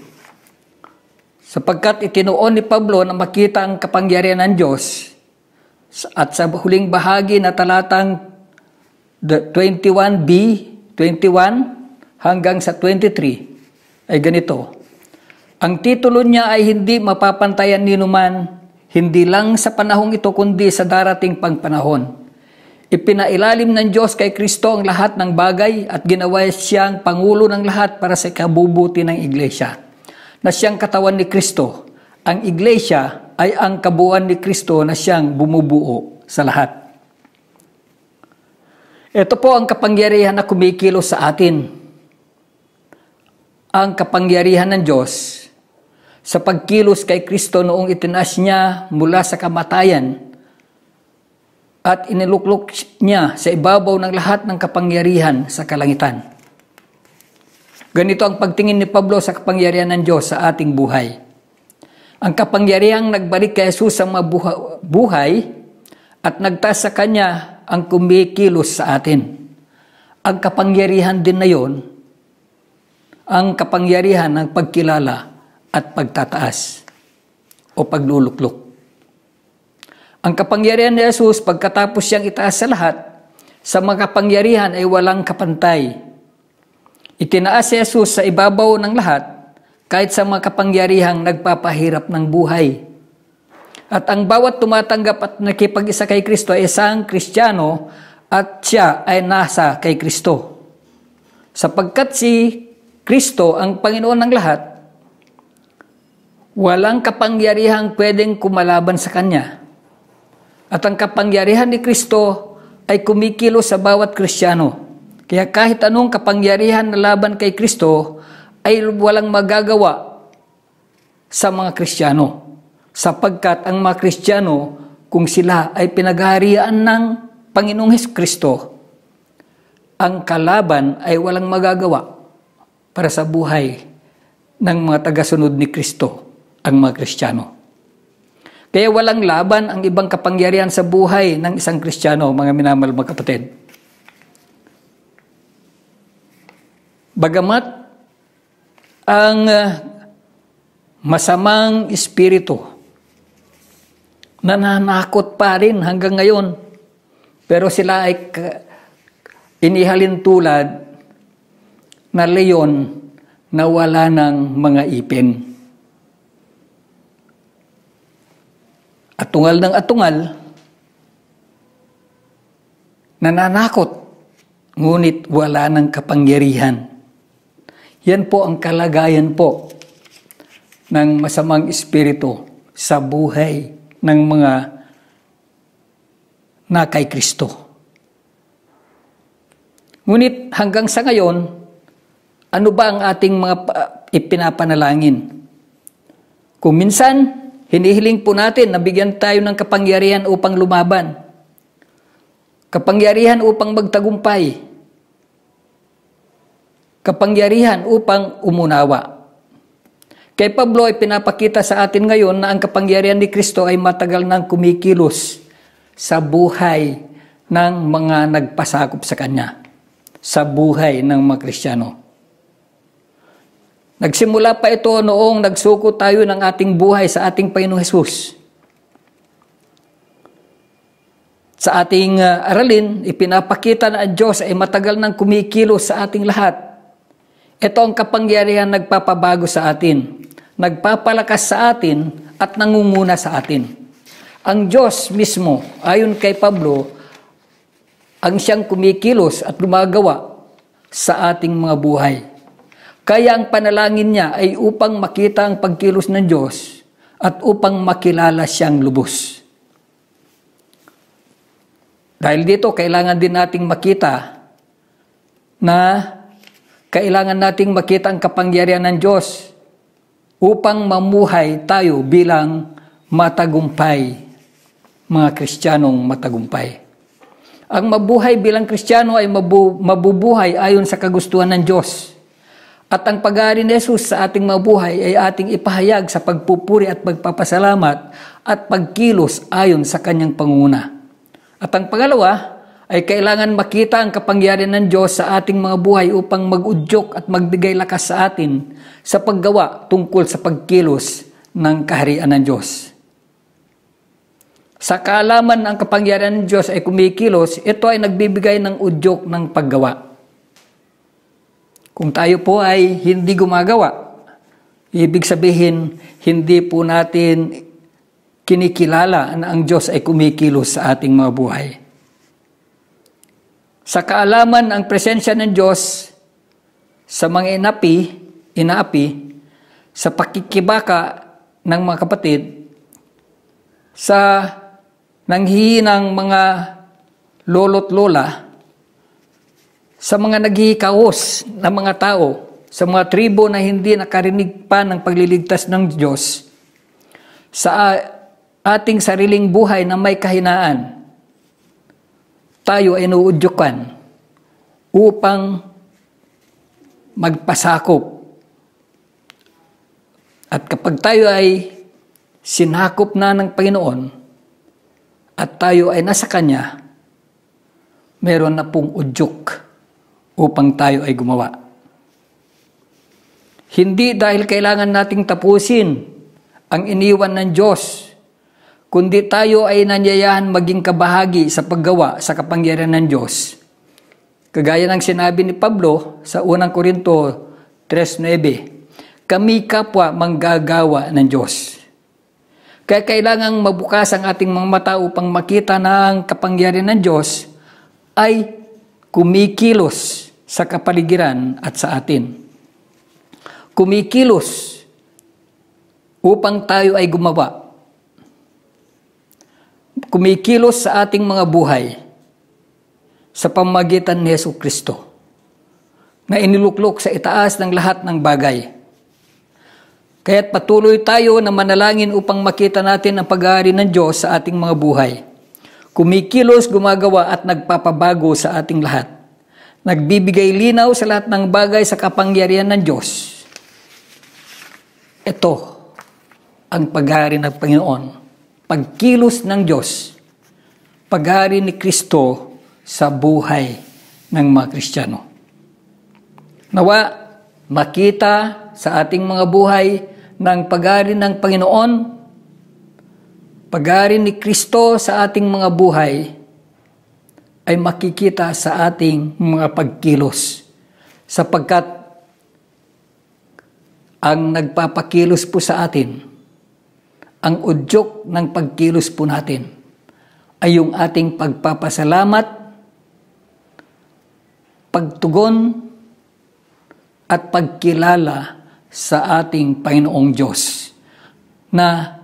Sapagkat itinuon ni Pablo na makita ang kapangyarihan ng Diyos at sa huling bahagi na talatang 21b, 21 hanggang sa 23 ay ganito. Ang titulo niya ay hindi mapapantayan ni numan, hindi lang sa panahong ito kundi sa darating pang panahon. Ipinailalim ng Diyos kay Kristo ang lahat ng bagay at ginawa siyang pangulo ng lahat para sa kabubuti ng iglesia, na siyang katawan ni Kristo. Ang iglesia ay ang kabuuan ni Kristo na siyang bumubuo sa lahat. Ito po ang kapangyarihan na kumikilos sa atin. Ang kapangyarihan ng Diyos sa pagkilos kay Kristo noong itinaas niya mula sa kamatayan at iniluklok niya sa ibabaw ng lahat ng kapangyarihan sa kalangitan. Ganito ang pagtingin ni Pablo sa kapangyarihan ng Diyos sa ating buhay. Ang kapangyarihang nagbalik kay Jesus sa mga buhay at nagtaas sa Kanya ang kumikilos sa atin. Ang kapangyarihan din na yon, ang kapangyarihan ng pagkilala at pagtataas o pagluluklok. Ang kapangyarihan ni Jesus pagkatapos siyang itaas sa lahat, sa mga kapangyarihan ay walang kapantay. Itinaas si Jesus sa ibabaw ng lahat kahit sa mga kapangyarihang nagpapahirap ng buhay. At ang bawat tumatanggap at nakipag-isa kay Kristo ay isang Kristiyano at siya ay nasa kay Kristo. Sapagkat si Kristo ang Panginoon ng lahat, walang kapangyarihang pwedeng kumalaban sa Kanya. At ang kapangyarihan ni Kristo ay kumikilos sa bawat Kristiyano. Kaya kahit anong kapangyarihan na laban kay Kristo ay walang magagawa sa mga Kristiyano. Sapagkat ang mga Kristiyano, kung sila ay pinaghaharian ng Panginoong Hesukristo, ang kalaban ay walang magagawa para sa buhay ng mga tagasunod ni Kristo, ang mga Kristiyano. Kaya walang laban ang ibang kapangyarihan sa buhay ng isang Kristiyano, mga minamahal mga kapatid. Bagamat ang masamang espiritu nananakot pa rin hanggang ngayon, pero sila ay inihalin tulad na leon na wala ng mga ipin. Atungal ng atungal, nananakot, ngunit wala ng kapangyarihan. Yan po ang kalagayan po ng masamang espiritu sa buhay ng mga na kay Kristo. Ngunit hanggang sa ngayon, ano ba ang ating mga ipinapanalangin? Kung minsan, hinihiling po natin na bigyan tayo ng kapangyarihan upang lumaban. Kapangyarihan upang magtagumpay. Kapangyarihan upang umunawa. Kay Pablo ay pinapakita sa atin ngayon na ang kapangyarihan ni Kristo ay matagal nang kumikilos sa buhay ng mga nagpasakop sa Kanya, sa buhay ng mga Kristiyano. Nagsimula pa ito noong nagsuko tayo ng ating buhay sa ating Panginoong Hesus. Sa ating aralin, ipinapakita na ang Diyos ay matagal nang kumikilos sa ating lahat. Ito ang kapangyarihan nagpapabago sa atin, nagpapalakas sa atin at nangunguna sa atin. Ang Diyos mismo, ayon kay Pablo, ang siyang kumikilos at gumagawa sa ating mga buhay. Kaya ang panalangin niya ay upang makita ang pagkilos ng Diyos at upang makilala siyang lubos. Dahil dito, kailangan din nating makita na kailangan nating makita ang kapangyarihan ng Diyos upang mamuhay tayo bilang matagumpay, mga Kristiyanong matagumpay. Ang mabuhay bilang Kristiyano ay mabubuhay ayon sa kagustuhan ng Diyos. At ang pag-aari ni Jesus sa ating mabuhay ay ating ipahayag sa pagpupuri at pagpapasalamat at pagkilos ayon sa Kanyang pangunguna. At ang pangalawa ay kailangan makita ang kapangyarihan ng Diyos sa ating mga buhay upang mag-udyok at magbigay lakas sa atin sa paggawa tungkol sa pagkilos ng kaharian ng Diyos. Sa kaalaman ang kapangyarihan ng Diyos ay kumikilos, ito ay nagbibigay ng udyok ng paggawa. Kung tayo po ay hindi gumagawa, ibig sabihin hindi po natin kinikilala na ang Diyos ay kumikilos sa ating mga buhay. Sa kaalaman ang presensya ng Diyos sa mga inaapi, sa pakikibaka ng mga kapatid, sa nanghihinang mga lolo't lola, sa mga naghihikaos na mga tao, sa mga tribo na hindi nakarinig pa ng pagliligtas ng Diyos, sa ating sariling buhay na may kahinaan, tayo ay nuudyukan upang magpasakop. At kapag tayo ay sinakop na ng Panginoon at tayo ay nasa Kanya, meron na pong udyok upang tayo ay gumawa. Hindi dahil kailangan nating tapusin ang iniwan ng Diyos, kundi tayo ay nanyayahan maging kabahagi sa paggawa sa kapangyarihan ng Diyos. Kagaya ng sinabi ni Pablo sa unang Korinto 3:9, kami kapwa manggagawa ng Diyos. Kaya kailangang mabukas ang ating mga mata upang makita na ang kapangyarihan ng Diyos ay kumikilos sa kapaligiran at sa atin. Kumikilos upang tayo ay gumawa. Kumikilos sa ating mga buhay sa pamamagitan ni Jesucristo na iniluklok sa itaas ng lahat ng bagay. Kaya't patuloy tayo na manalangin upang makita natin ang pag-aari ng Diyos sa ating mga buhay. Kumikilos, gumagawa at nagpapabago sa ating lahat. Nagbibigay linaw sa lahat ng bagay sa kapangyarihan ng Diyos. Ito ang pag-aari ng Panginoon. Pagkilos ng Diyos. Pag-aari ni Kristo sa buhay ng mga Kristiyano. Nawa, makita sa ating mga buhay ng pag-aari ng Panginoon, pag-aari ni Kristo sa ating mga buhay, ay makikita sa ating mga pagkilos. Sapagkat ang nagpapakilos po sa atin, ang udyok ng pagkilos po natin, ay yung ating pagpapasalamat, pagtugon, at pagkilala sa ating Panginoong Diyos na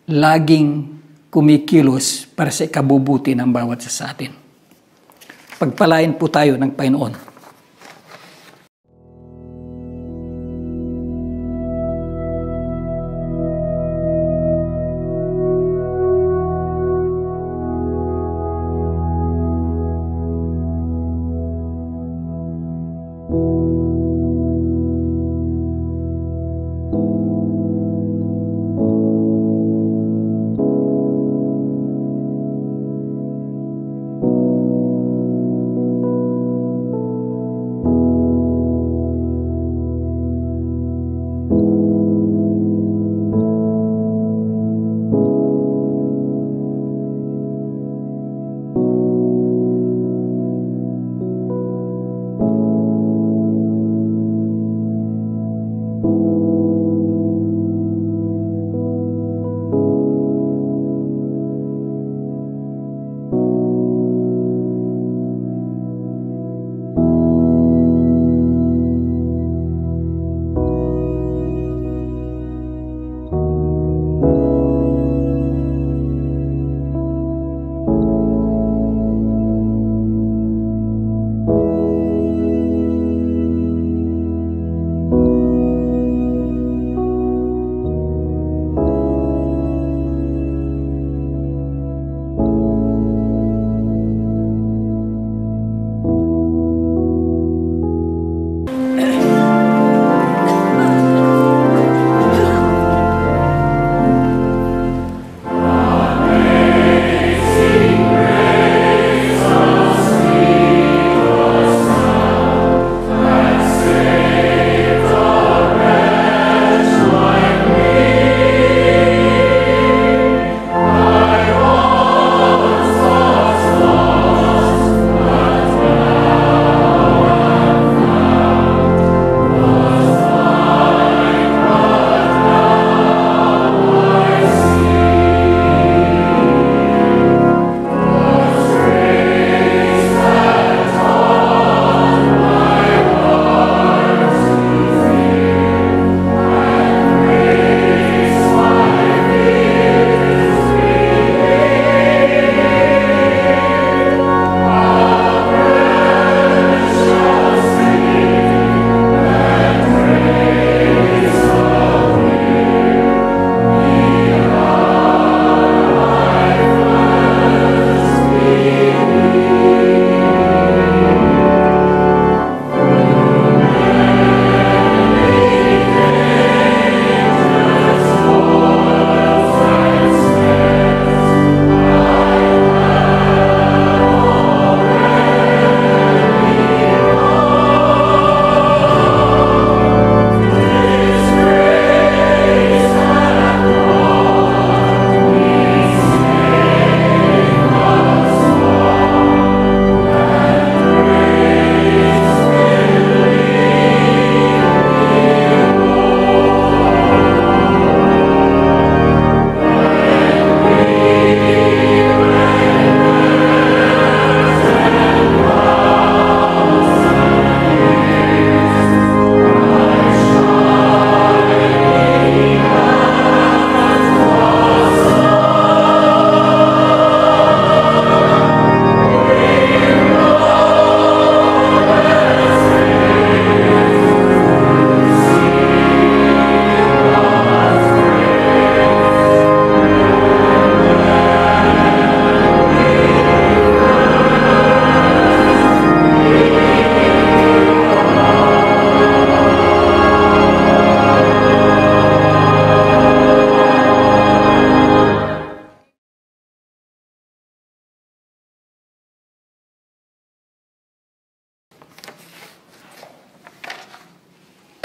laging kumikilos para sa ikabubuti ng bawat isa sa atin. Pagpalain po tayo ng Panginoon.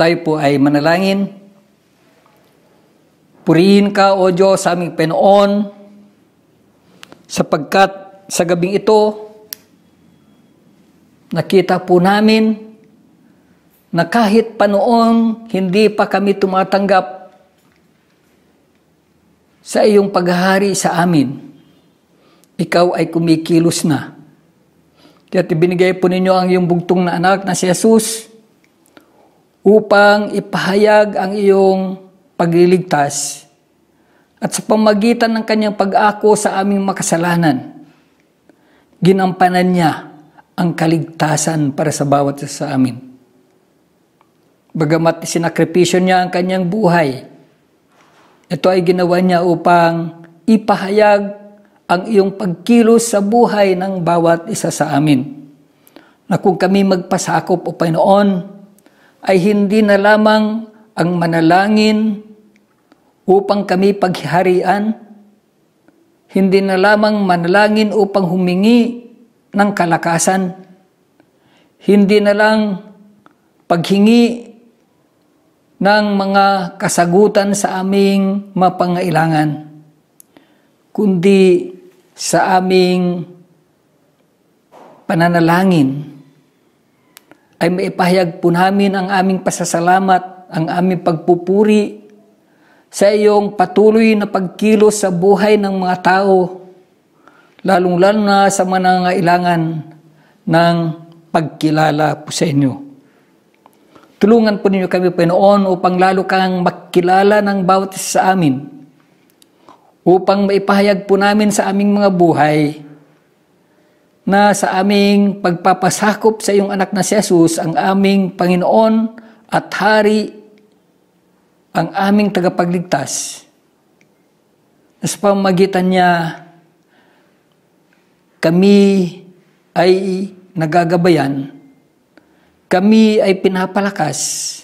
Tayo po ay manalangin. Purihin ka, O Diyos, sa aming Panginoon, sapagkat sa gabing ito, nakita po namin na kahit pa noon hindi pa kami tumatanggap sa iyong paghahari sa amin, ikaw ay kumikilos na. Kaya ibinigay po ninyo ang iyong bugtong na anak na si Jesus upang ipahayag ang iyong pagliligtas at sa pamagitan ng kanyang pag-ako sa aming makasalanan, ginampanan niya ang kaligtasan para sa bawat isa sa amin. Bagamat sinakripisyo niya ang kanyang buhay, ito ay ginawa niya upang ipahayag ang iyong pagkilos sa buhay ng bawat isa sa amin. Na kung kami magpasakop, O Panginoon, ay hindi na lamang ang manalangin upang kami pagharian, hindi na lamang manalangin upang humingi ng kalakasan, hindi na lang paghingi ng mga kasagutan sa aming mapangailangan, kundi sa aming pananalangin ay maipahayag po namin ang aming pasasalamat, ang aming pagpupuri sa iyong patuloy na pagkilos sa buhay ng mga tao, lalong-lalo na sa mga nangangailangan ng pagkilala po sa inyo. Tulungan po ninyo kami, Panginoon, upang lalo kang makilala ng bawat isa sa amin, upang maipahayag po namin sa aming mga buhay na sa aming pagpapasakop sa iyong anak na si Jesus, ang aming Panginoon at Hari, ang aming tagapagligtas, na sa pamamagitan niya kami ay nagagabayan, kami ay pinapalakas,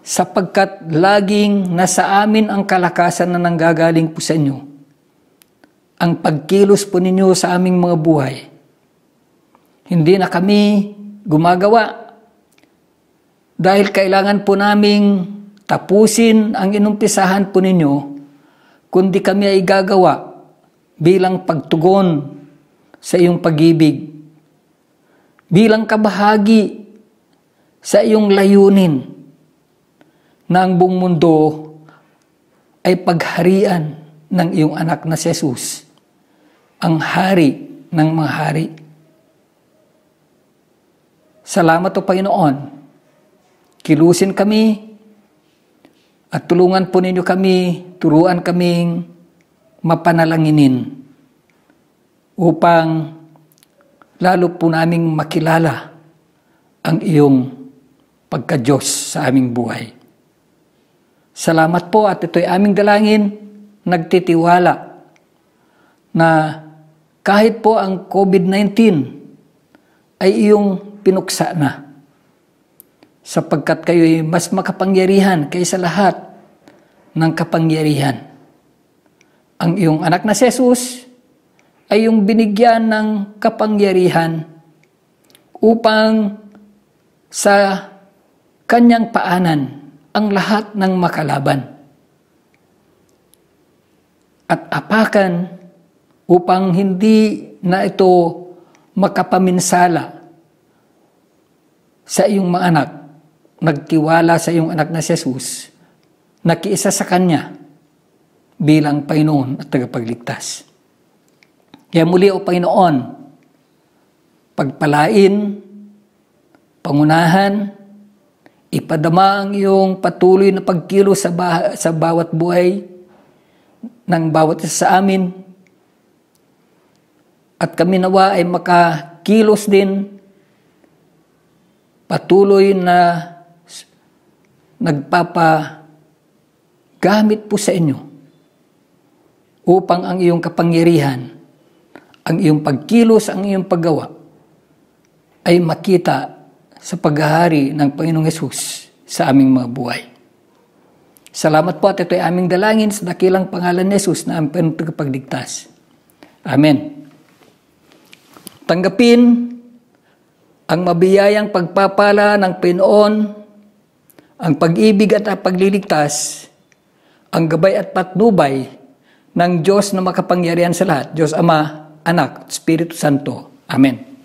sapagkat laging nasa amin ang kalakasan na nanggagaling po sa inyo. Ang pagkilos po ninyo sa aming mga buhay. Hindi na kami gumagawa dahil kailangan po naming tapusin ang inumpisahan po ninyo, kundi kami ay gagawa bilang pagtugon sa iyong pag-ibig, bilang kabahagi sa iyong layunin na ang buong mundo ay pagharian ng iyong anak na si Jesus, ang hari ng mga hari. Salamat o Panginoon. Kilusin kami at tulungan po ninyo kami, turuan kaming mapanalanginin upang lalo po naming makilala ang iyong pagka-Diyos sa aming buhay. Salamat po at ito'y aming dalangin, nagtitiwala na kahit po ang COVID-19 ay iyong pinuksa na, sapagkat kayo'y mas makapangyarihan kaysa lahat ng kapangyarihan. Ang iyong anak na si Jesus ay yung binigyan ng kapangyarihan upang sa kanyang paanan ang lahat ng makalaban at apakan upang hindi na ito makapaminsala sa iyong mga anak. Nagtiwala sa iyong anak na si Jesus, nakiisa sa Kanya bilang Panginoon at tagapagligtas. Kaya muli, O Panginoon, pagpalain, pangunahan, ipadama ang iyong patuloy na pagkilos sa bawat buhay ng bawat isa sa amin, at kami nawa ay makakilos din patuloy na nagpapagamit po sa inyo upang ang iyong kapangyarihan, ang iyong pagkilos, ang iyong paggawa ay makita sa paghahari ng Panginoong Hesus sa aming mga buhay. Salamat po at ito'y aming dalangin sa dakilang pangalan ni Hesus na aming tagapagligtas. Amen. Tanggapin ang mabiyayang pagpapala ng Panginoon ang pag-ibig at ang pagliligtas, ang gabay at patnubay ng Diyos na makapangyarihan sa lahat, Diyos Ama, Anak, Espiritu Santo. Amen.